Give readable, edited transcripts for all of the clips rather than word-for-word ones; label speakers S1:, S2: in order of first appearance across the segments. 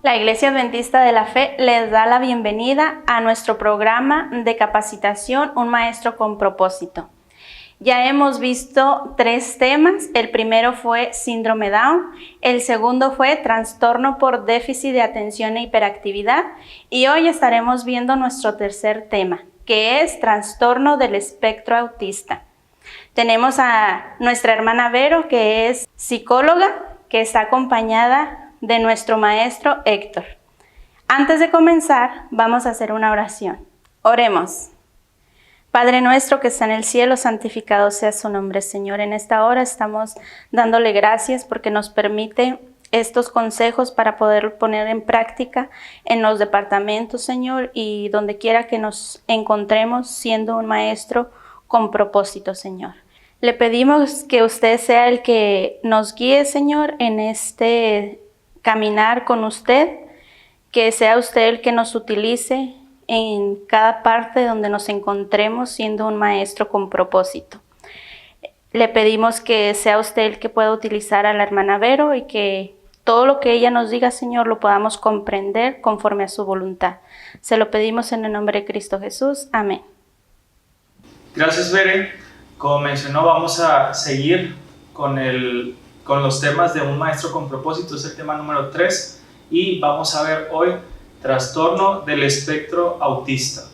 S1: La Iglesia Adventista de la Fe les da la bienvenida a nuestro programa de capacitación Un Maestro con Propósito. Ya hemos visto 3 temas. El primero fue síndrome Down, el segundo fue trastorno por déficit de atención e hiperactividad y hoy estaremos viendo nuestro tercer tema, que es trastorno del espectro autista. Tenemos a nuestra hermana Vero, que es psicóloga, que está acompañada de nuestro maestro Héctor. Antes de comenzar, vamos a hacer una oración. Oremos. Padre nuestro que está en el cielo, santificado sea su nombre, Señor. En esta hora estamos dándole gracias porque nos permite estos consejos para poder poner en práctica en los departamentos, Señor, y donde quiera que nos encontremos siendo un maestro con propósito, Señor. Le pedimos que usted sea el que nos guíe, Señor, en este caminar con usted, que sea usted el que nos utilice en cada parte donde nos encontremos siendo un maestro con propósito. Le pedimos que sea usted el que pueda utilizar a la hermana Vero y que todo lo que ella nos diga, Señor, lo podamos comprender conforme a su voluntad. Se lo pedimos en el nombre de Cristo Jesús. Amén.
S2: Gracias, Bere. Como mencionó, vamos a seguir con los temas de Un Maestro con Propósito. Es el tema número 3 y vamos a ver hoy trastorno del espectro autista.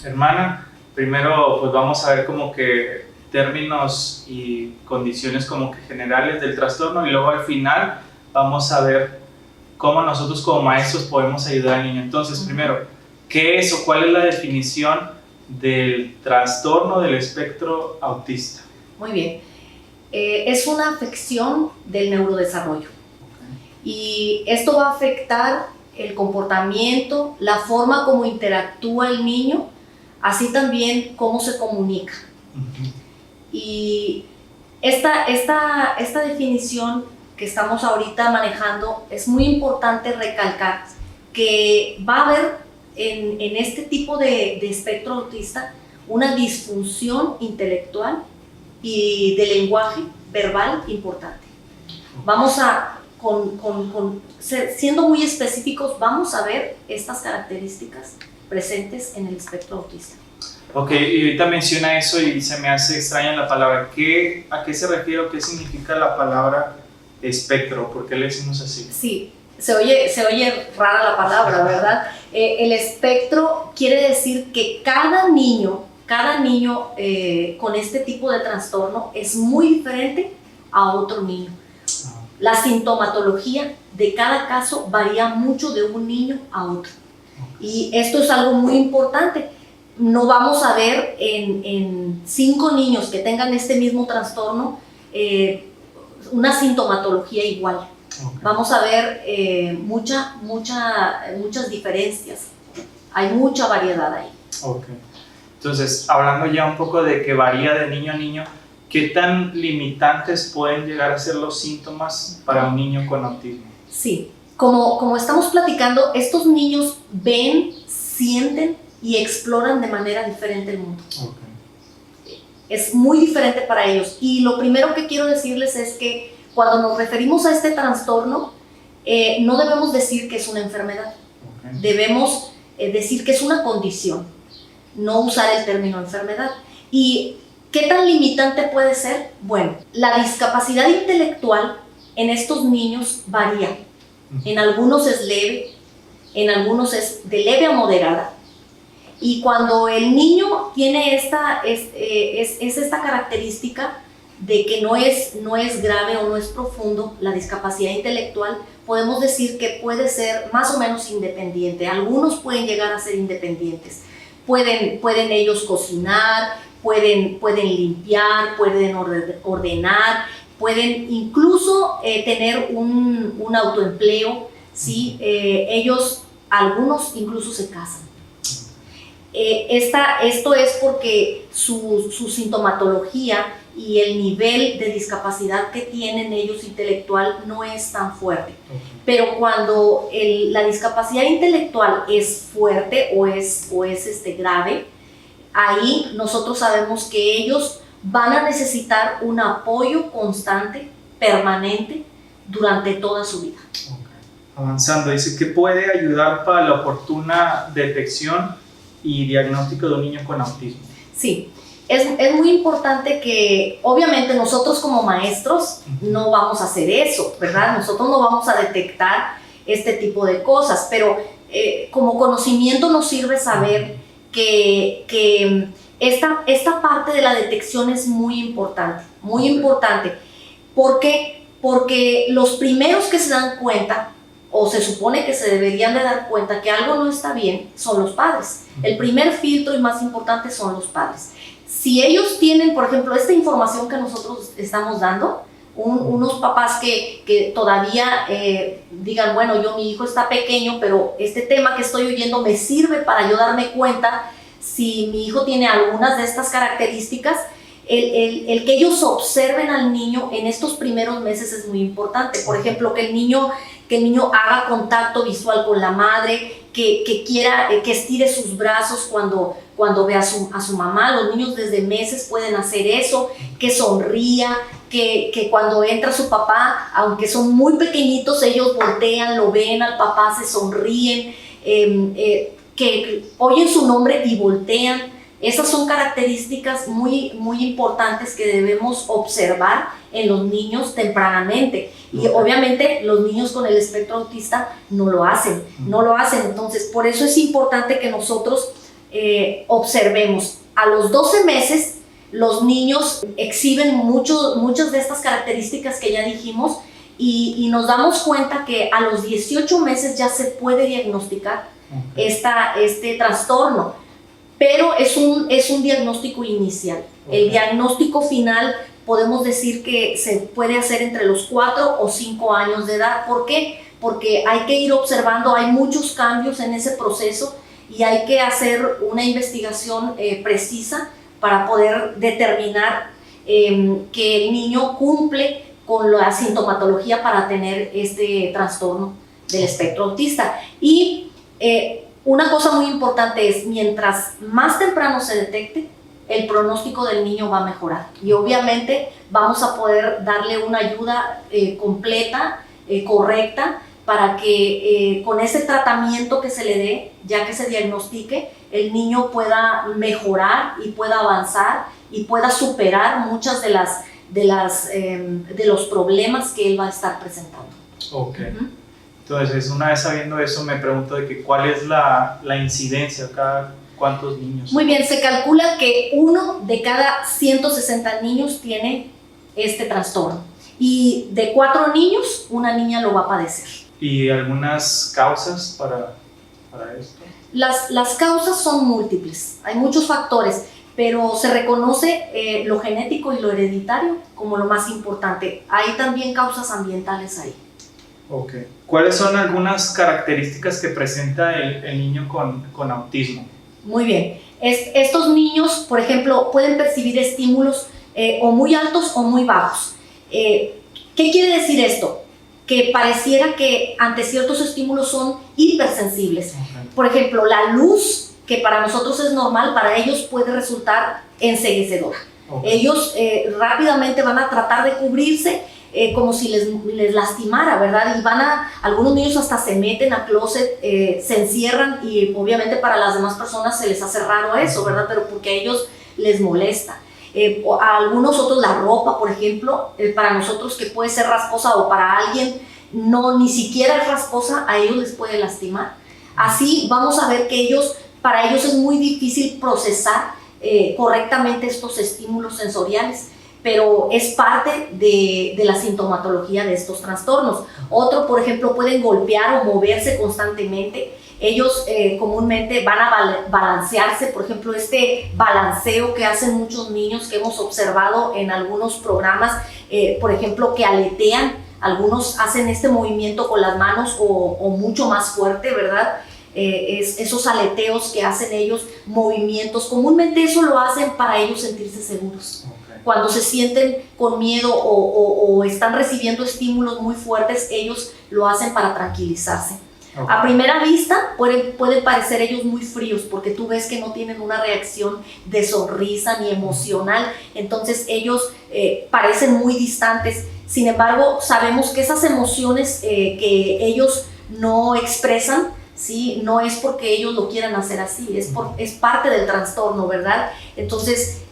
S2: Hermana, primero pues vamos a ver como que términos y condiciones como que generales del trastorno y luego al final vamos a ver cómo nosotros como maestros podemos ayudar al niño. Entonces, primero, ¿qué es o cuál es la definición del trastorno del espectro autista?
S3: Muy bien. Es una afección del neurodesarrollo y esto va a afectar el comportamiento, la forma como interactúa el niño, así también cómo se comunica. Y esta definición que estamos ahorita manejando es muy importante recalcar que va a haber en este tipo de espectro autista una disfunción intelectual y de lenguaje verbal importante. Vamos a, siendo muy específicos, vamos a ver estas características presentes en el espectro autista.
S2: Ok, y ahorita menciona eso y se me hace extraña la palabra. ¿A qué se refiere o qué significa la palabra espectro? ¿Por qué le decimos así?
S3: Sí, se oye rara la palabra, ¿verdad? El espectro quiere decir que cada niño con este tipo de trastorno es muy diferente a otro niño. La sintomatología de cada caso varía mucho de un niño a otro. Y esto es algo muy importante. No vamos a ver en 5 niños que tengan este mismo trastorno una sintomatología igual. Okay. Vamos a ver muchas diferencias. Hay mucha variedad ahí.
S2: Okay. Entonces, hablando ya un poco de que varía de niño a niño, ¿qué tan limitantes pueden llegar a ser los síntomas para un niño con autismo?
S3: Sí, como estamos platicando, estos niños ven, sienten y exploran de manera diferente el mundo. Okay. Es muy diferente para ellos. Y lo primero que quiero decirles es que cuando nos referimos a este trastorno, no debemos decir que es una enfermedad. Okay. Debemos decir que es una condición. No usar el término enfermedad. ¿Y qué tan limitante puede ser? Bueno, la discapacidad intelectual en estos niños varía. En algunos es leve, en algunos es de leve a moderada. Y cuando el niño tiene esta característica de que no es grave o no es profundo la discapacidad intelectual, podemos decir que puede ser más o menos independiente. Algunos pueden llegar a ser independientes. Pueden ellos cocinar, pueden limpiar, pueden ordenar, pueden incluso tener un autoempleo, ¿sí? Algunos incluso se casan. Esto es porque su sintomatología y el nivel de discapacidad que tienen ellos intelectual no es tan fuerte. Okay. Pero cuando la discapacidad intelectual es fuerte o es grave, ahí nosotros sabemos que ellos van a necesitar un apoyo constante, permanente, durante toda su vida.
S2: Okay. avanzando. Dice que puede ayudar para la oportuna detección y diagnóstico de un niño con autismo.
S3: Sí, es muy importante que obviamente nosotros como maestros no vamos a hacer eso, ¿verdad? Nosotros no vamos a detectar este tipo de cosas, pero como conocimiento nos sirve saber que esta parte de la detección es muy importante, muy importante. ¿Por qué? Porque los primeros que se dan cuenta, o se supone que se deberían de dar cuenta que algo no está bien, son los padres. El primer filtro y más importante son los padres. Si ellos tienen, por ejemplo, esta información que nosotros estamos dando, unos papás que todavía digan, bueno, mi hijo está pequeño, pero este tema que estoy oyendo me sirve para yo darme cuenta si mi hijo tiene algunas de estas características. El que ellos observen al niño en estos primeros meses es muy importante. Por ejemplo, que el niño haga contacto visual con la madre, que estire sus brazos cuando ve a su mamá. Los niños desde meses pueden hacer eso, que sonría, que cuando entra su papá, aunque son muy pequeñitos, ellos voltean, lo ven al papá, se sonríen, que oyen su nombre y voltean. Esas son características muy, muy importantes que debemos observar en los niños tempranamente. Y obviamente los niños con el espectro autista no lo hacen. Entonces, por eso es importante que nosotros observemos. A los 12 meses, los niños exhiben muchas de estas características que ya dijimos y nos damos cuenta que a los 18 meses ya se puede diagnosticar este trastorno. Pero es un diagnóstico inicial. El diagnóstico final podemos decir que se puede hacer entre los 4 o 5 años de edad. ¿Por qué? Porque hay que ir observando, hay muchos cambios en ese proceso y hay que hacer una investigación precisa para poder determinar que el niño cumple con la sintomatología para tener este trastorno del espectro autista. Y una cosa muy importante es, mientras más temprano se detecte, el pronóstico del niño va a mejorar. Y obviamente vamos a poder darle una ayuda completa, correcta, para que con ese tratamiento que se le dé, ya que se diagnostique, el niño pueda mejorar y pueda avanzar y pueda superar muchas de los problemas que él va a estar presentando.
S2: Ok. Entonces, una vez sabiendo eso, me pregunto de que cuál es la incidencia, cada cuántos niños.
S3: Muy bien, se calcula que 1 de cada 160 niños tiene este trastorno. Y de 4 niños, una niña lo va a padecer.
S2: ¿Y algunas causas para esto?
S3: Las causas son múltiples, hay muchos factores, pero se reconoce lo genético y lo hereditario como lo más importante. Hay también causas ambientales ahí.
S2: Ok. ¿Cuáles son algunas características que presenta el niño con autismo?
S3: Muy bien. Estos niños, por ejemplo, pueden percibir estímulos o muy altos o muy bajos. ¿Qué quiere decir esto? Que pareciera que ante ciertos estímulos son hipersensibles.
S2: Okay.
S3: Por ejemplo, la luz, que para nosotros es normal, para ellos puede resultar enceguecedora. Okay. Ellos rápidamente van a tratar de cubrirse como si les lastimara, ¿verdad? Y algunos niños hasta se meten a closet, se encierran y obviamente para las demás personas se les hace raro eso, ¿verdad? Pero porque a ellos les molesta. A algunos otros la ropa, por ejemplo, para nosotros que puede ser rasposa o para alguien ni siquiera es rasposa, a ellos les puede lastimar. Así vamos a ver que para ellos es muy difícil procesar correctamente estos estímulos sensoriales, pero es parte de la sintomatología de estos trastornos. Otro, por ejemplo, pueden golpear o moverse constantemente. Ellos comúnmente van a balancearse, por ejemplo, este balanceo que hacen muchos niños que hemos observado en algunos programas, por ejemplo, que aletean. Algunos hacen este movimiento con las manos o mucho más fuerte, ¿verdad? Esos aleteos que hacen ellos, movimientos, comúnmente eso lo hacen para ellos sentirse seguros. Okay. Cuando se sienten con miedo o están recibiendo estímulos muy fuertes, ellos lo hacen para tranquilizarse. Okay. A primera vista pueden parecer ellos muy fríos porque tú ves que no tienen una reacción de sonrisa ni emocional, entonces ellos parecen muy distantes. Sin embargo, sabemos que esas emociones que ellos no expresan, ¿sí? No es porque ellos lo quieran hacer así, es parte del trastorno, ¿verdad? Entonces,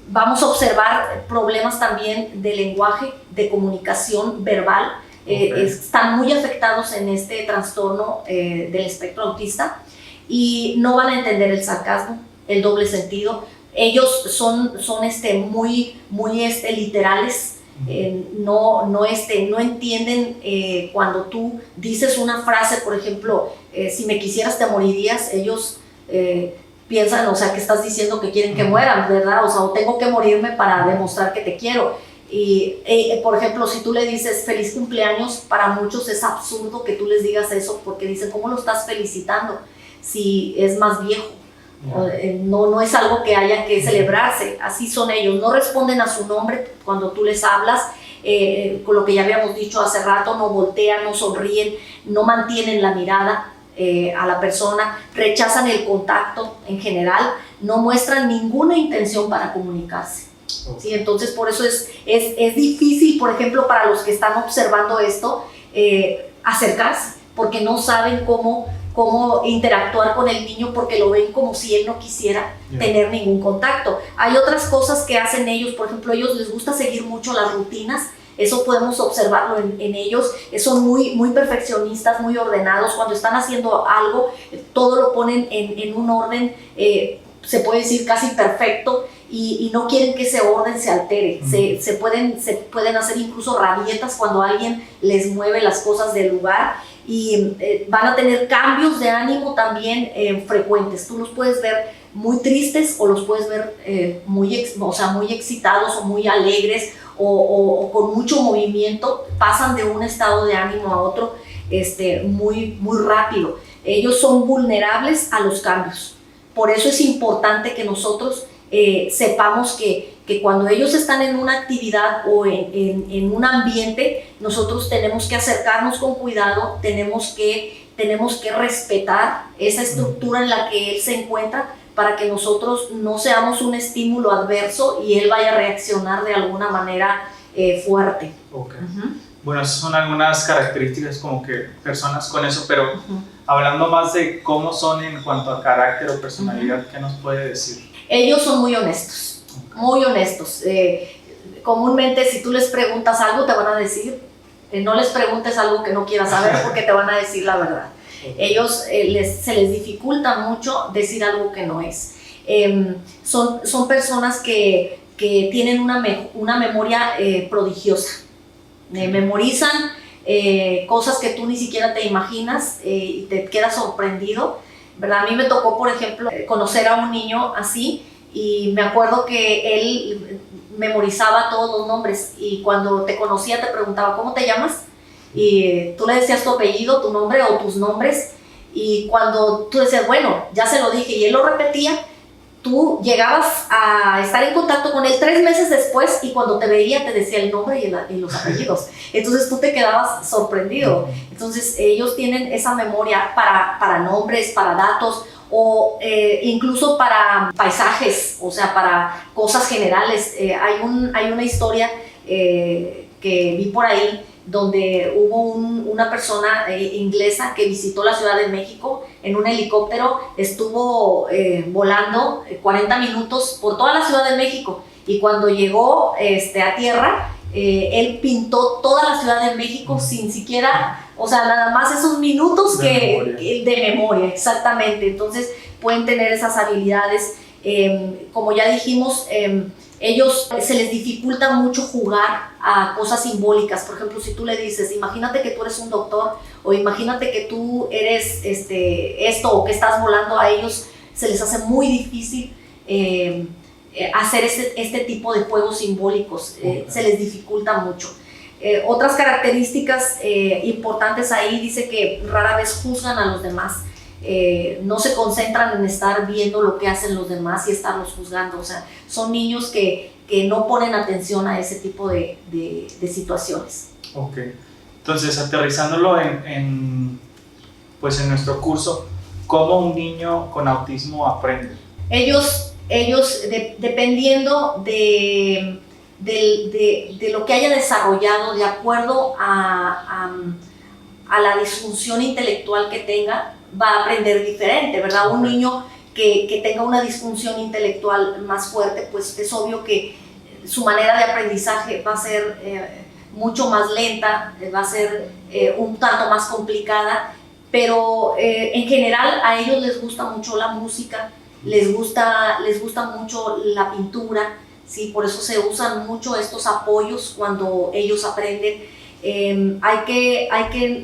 S3: vamos a observar problemas también de lenguaje, de comunicación verbal. Están muy afectados en este trastorno del espectro autista y no van a entender el sarcasmo, el doble sentido. Ellos son muy literales. No entienden cuando tú dices una frase, por ejemplo, si me quisieras te morirías. Ellos piensan, o sea, que estás diciendo que quieren que mueran, ¿verdad? O sea, o tengo que morirme para demostrar que te quiero. Y por ejemplo, si tú le dices feliz cumpleaños, para muchos es absurdo que tú les digas eso, porque dicen, ¿cómo lo estás felicitando si es más viejo? No es algo que haya que celebrarse. Así son ellos, no responden a su nombre cuando tú les hablas, con lo que ya habíamos dicho hace rato, no voltean, no sonríen, no mantienen la mirada a la persona, rechazan el contacto en general, no muestran ninguna intención para comunicarse. ¿Sí? Entonces por eso es difícil, por ejemplo, para los que están observando esto, acercarse, porque no saben cómo interactuar con el niño, porque lo ven como si él no quisiera tener ningún contacto. Hay otras cosas que hacen ellos, por ejemplo, a ellos les gusta seguir mucho las rutinas. Eso podemos observarlo en ellos. Son muy perfeccionistas, muy ordenados. Cuando están haciendo algo, todo lo ponen en un orden, se puede decir casi perfecto, y no quieren que ese orden se altere. Se pueden hacer incluso rabietas cuando alguien les mueve las cosas del lugar, y van a tener cambios de ánimo también frecuentes. Tú los puedes ver muy tristes o los puedes ver muy excitados o muy alegres, o con mucho movimiento. Pasan de un estado de ánimo a otro muy rápido. Ellos son vulnerables a los cambios. Por eso es importante que nosotros sepamos que cuando ellos están en una actividad o en un ambiente, nosotros tenemos que acercarnos con cuidado, tenemos que respetar esa estructura en la que él se encuentra, para que nosotros no seamos un estímulo adverso y él vaya a reaccionar de alguna manera fuerte.
S2: Okay. Bueno, esas son algunas características como que personas con eso, pero hablando más de cómo son en cuanto a carácter o personalidad, ¿qué nos puede decir?
S3: Ellos son muy honestos, muy honestos. Comúnmente, si tú les preguntas algo, te van a decir. No les preguntes algo que no quieras saber, porque te van a decir la verdad. Ellos se les dificulta mucho decir algo que no es. Son personas que tienen una memoria prodigiosa. Memorizan cosas que tú ni siquiera te imaginas, y te quedas sorprendido, ¿verdad? A mí me tocó, por ejemplo, conocer a un niño así, y me acuerdo que él memorizaba todos los nombres, y cuando te conocía te preguntaba, ¿cómo te llamas? Y tú le decías tu apellido, tu nombre o tus nombres, y cuando tú decías, bueno, ya se lo dije, y él lo repetía, tú llegabas a estar en contacto con él 3 meses después, y cuando te veía te decía el nombre y los apellidos. Entonces tú te quedabas sorprendido. Entonces ellos tienen esa memoria para nombres, para datos, o incluso para paisajes, o sea, para cosas generales. Hay una historia que vi por ahí, donde hubo una persona inglesa que visitó la Ciudad de México en un helicóptero. Estuvo volando 40 minutos por toda la Ciudad de México, y cuando llegó a tierra, él pintó toda la Ciudad de México sin siquiera, o sea, nada más esos minutos de memoria, exactamente. Entonces pueden tener esas habilidades. Como ya dijimos, ellos se les dificulta mucho jugar a cosas simbólicas. Por ejemplo, si tú le dices, imagínate que tú eres un doctor, o imagínate que tú eres esto, o que estás volando, a ellos se les hace muy difícil hacer este tipo de juegos simbólicos. Se les dificulta mucho. Otras características importantes ahí, dice que rara vez juzgan a los demás. No se concentran en estar viendo lo que hacen los demás y estarlos juzgando. O sea, son niños que no ponen atención a ese tipo de situaciones.
S2: Ok. Entonces, aterrizándolo en nuestro curso, ¿cómo un niño con autismo aprende?
S3: Ellos dependiendo de lo que haya desarrollado, de acuerdo a a la disfunción intelectual que tenga, va a aprender diferente, ¿verdad? Un niño que tenga una disfunción intelectual más fuerte, pues es obvio que su manera de aprendizaje va a ser mucho más lenta, va a ser un tanto más complicada, pero en general a ellos les gusta mucho la música, les gusta mucho la pintura, ¿sí? Por eso se usan mucho estos apoyos cuando ellos aprenden.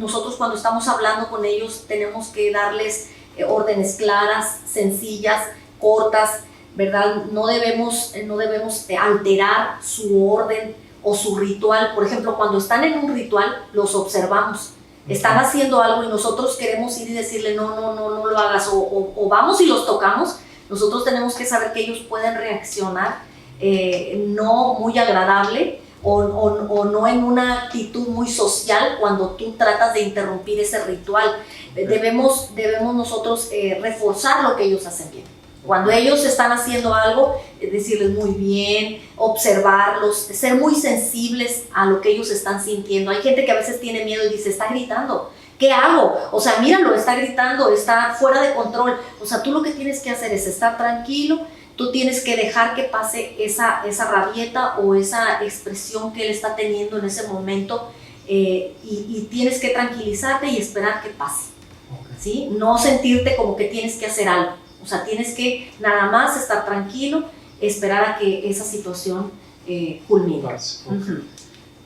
S3: Nosotros cuando estamos hablando con ellos tenemos que darles órdenes claras, sencillas, cortas, ¿verdad? No debemos alterar su orden o su ritual. Por ejemplo, cuando están en un ritual, los observamos. Están haciendo algo y nosotros queremos ir y decirle no lo hagas, o vamos y los tocamos. Nosotros tenemos que saber que ellos pueden reaccionar no muy agradable o no en una actitud muy social cuando tú tratas de interrumpir ese ritual. Debemos nosotros reforzar lo que ellos hacen bien. Cuando ellos están haciendo algo, decirles muy bien, observarlos, ser muy sensibles a lo que ellos están sintiendo. Hay gente que a veces tiene miedo y dice, está gritando, ¿qué hago? O sea, míralo, está gritando, está fuera de control. O sea, tú lo que tienes que hacer es estar tranquilo, tú tienes que dejar que pase esa rabieta o esa expresión que él está teniendo en ese momento y tienes que tranquilizarte y esperar que pase, ¿sí? No sentirte como que tienes que hacer algo. O sea, tienes que nada más estar tranquilo, esperar a que esa situación culmine.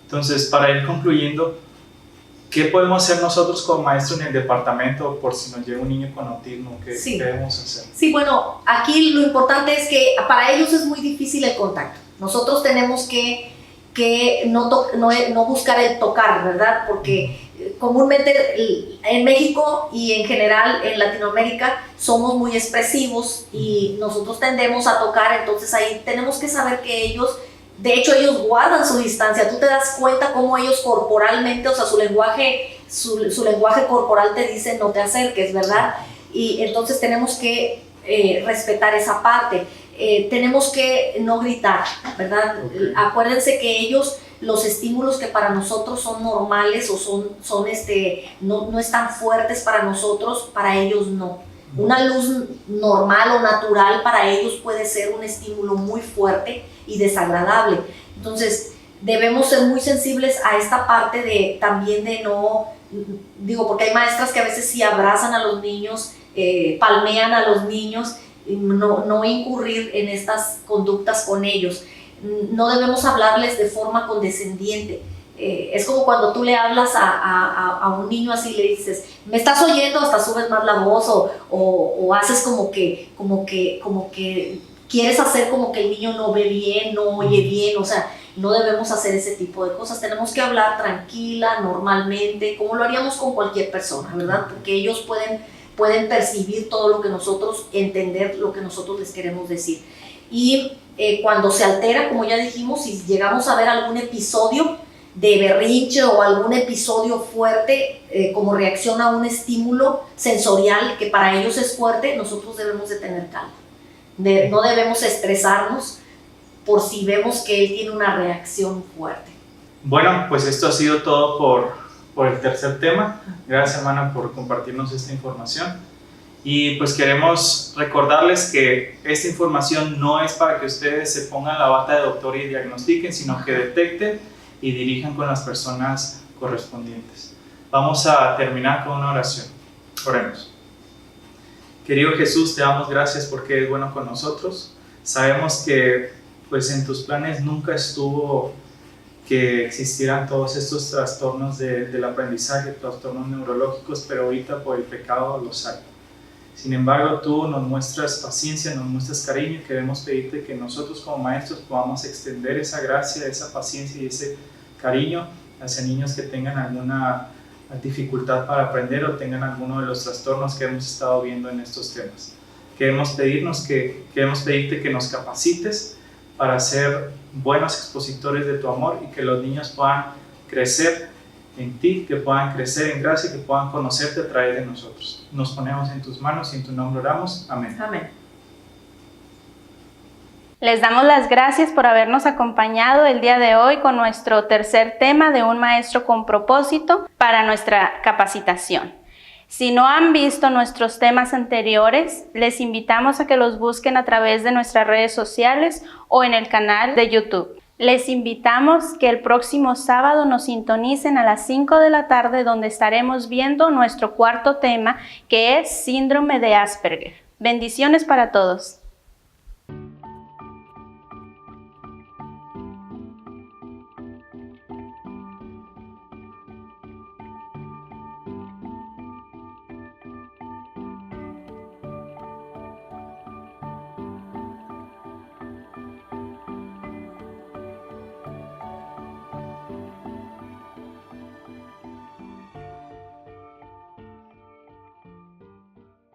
S2: Entonces, para ir concluyendo, ¿qué podemos hacer nosotros como maestros en el departamento por si nos llega un niño con autismo? ¿Qué debemos hacer?
S3: Sí, bueno, aquí lo importante es que para ellos es muy difícil el contacto. Nosotros tenemos que no buscar el tocar, ¿verdad? Porque comúnmente en México y en general en Latinoamérica somos muy expresivos y nosotros tendemos a tocar, entonces ahí tenemos que saber que ellos, de hecho ellos guardan su distancia. Tú te das cuenta cómo ellos corporalmente, o sea, su lenguaje corporal te dice no te acerques, ¿verdad? Y entonces tenemos que respetar esa parte. Tenemos que no gritar, ¿verdad? Acuérdense que ellos, los estímulos que para nosotros son normales o no están fuertes para nosotros, para ellos no. Una luz normal o natural para ellos puede ser un estímulo muy fuerte y desagradable. Entonces, debemos ser muy sensibles a esta parte también de no, digo, porque hay maestras que a veces sí abrazan a los niños, palmean a los niños, no incurrir en estas conductas con ellos. No debemos hablarles de forma condescendiente. Es como cuando tú le hablas a un niño así, le dices, ¿me estás oyendo? Hasta subes más la voz o haces como que quieres hacer como que el niño no ve bien, no oye bien. O sea, no debemos hacer ese tipo de cosas. Tenemos que hablar tranquila, normalmente, como lo haríamos con cualquier persona, ¿verdad? Porque ellos pueden percibir todo lo que nosotros, entender lo que nosotros les queremos decir. Y cuando se altera, como ya dijimos, si llegamos a ver algún episodio de berrinche o algún episodio fuerte como reacción a un estímulo sensorial que para ellos es fuerte, nosotros debemos de tener calma. No debemos estresarnos por si vemos que él tiene una reacción fuerte.
S2: Bueno, pues esto ha sido todo por el tercer tema. Gracias, hermana, por compartirnos esta información. Y pues queremos recordarles que esta información no es para que ustedes se pongan la bata de doctor y diagnostiquen, sino que detecten y dirijan con las personas correspondientes. Vamos a terminar con una oración. Oremos. Querido Jesús, te damos gracias porque eres bueno con nosotros. Sabemos que pues en tus planes nunca estuvo que existieran todos estos trastornos del aprendizaje, trastornos neurológicos, pero ahorita por el pecado los hay. Sin embargo, tú nos muestras paciencia, nos muestras cariño y queremos pedirte que nosotros como maestros podamos extender esa gracia, esa paciencia y ese cariño hacia niños que tengan alguna dificultad para aprender o tengan alguno de los trastornos que hemos estado viendo en estos temas. Queremos pedirte que nos capacites para ser buenos expositores de tu amor y que los niños puedan crecer en ti, que puedan crecer en gracia y que puedan conocerte a través de nosotros. Nos ponemos en tus manos y en tu nombre oramos. Amén.
S3: Amén.
S1: Les damos las gracias por habernos acompañado el día de hoy con nuestro tercer tema de un maestro con propósito para nuestra capacitación. Si no han visto nuestros temas anteriores, les invitamos a que los busquen a través de nuestras redes sociales o en el canal de YouTube. Les invitamos que el próximo sábado nos sintonicen a las 5 de la tarde, donde estaremos viendo nuestro cuarto tema, que es Síndrome de Asperger. Bendiciones para todos.